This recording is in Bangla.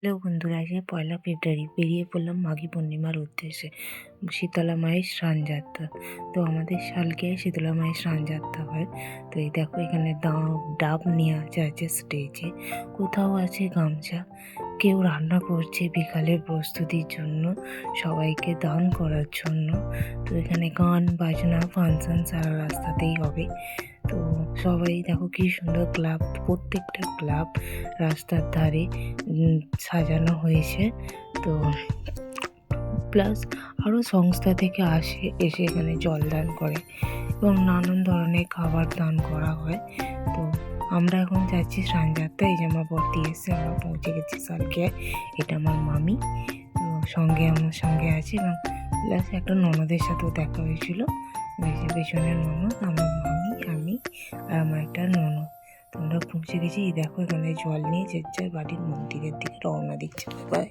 হ্যালো বন্ধুরা, আজকে 1লা ফেব্রুয়ারি বেরিয়ে পড়লাম মাঘী পূর্ণিমার উদ্দেশ্যে। শীতলা মায়ের স্নানযাত্রা। তো আমাদের শালকে শীতলা মায়ের স্নানযাত্রা হয়। তো এই দেখো এখানে ডাব নিয়ে আছে স্টেজে, কোথাও আছে গামছা, কেউ রান্না করছে বিকালের প্রস্তুতির জন্য, সবাইকে দান করার জন্য। তো এখানে গান বাজনা ফাংশন সারা রাস্তাতেই হবে। তো সবাই দেখো কি সুন্দর ক্লাব, প্রত্যেকটা ক্লাব রাস্তার ধারে সাজানো হয়েছে। তো প্লাস আরও সংস্থা থেকে এসে এখানে জল দান করে এবং নানান ধরনের খাবার দান করা হয়। তো আমরা এখন যাচ্ছি স্নানযাত্রায়। এই যে আমার বর্তি এসে আমরা পৌঁছে গেছি শালকে। এটা আমার মামি আমার সঙ্গে আছে, এবং প্লাস একটা ননদের সাথেও দেখা হয়েছিল। ওই যে পেছনের ননদ, আমার মামি, আমি আর আমার একটা ননদ। তোমরা পৌঁছে গেছি। এই দেখো এখানে জল নিয়ে যে যার বাড়ির মন্দিরের দিকে রওনা দিচ্ছে সবাই।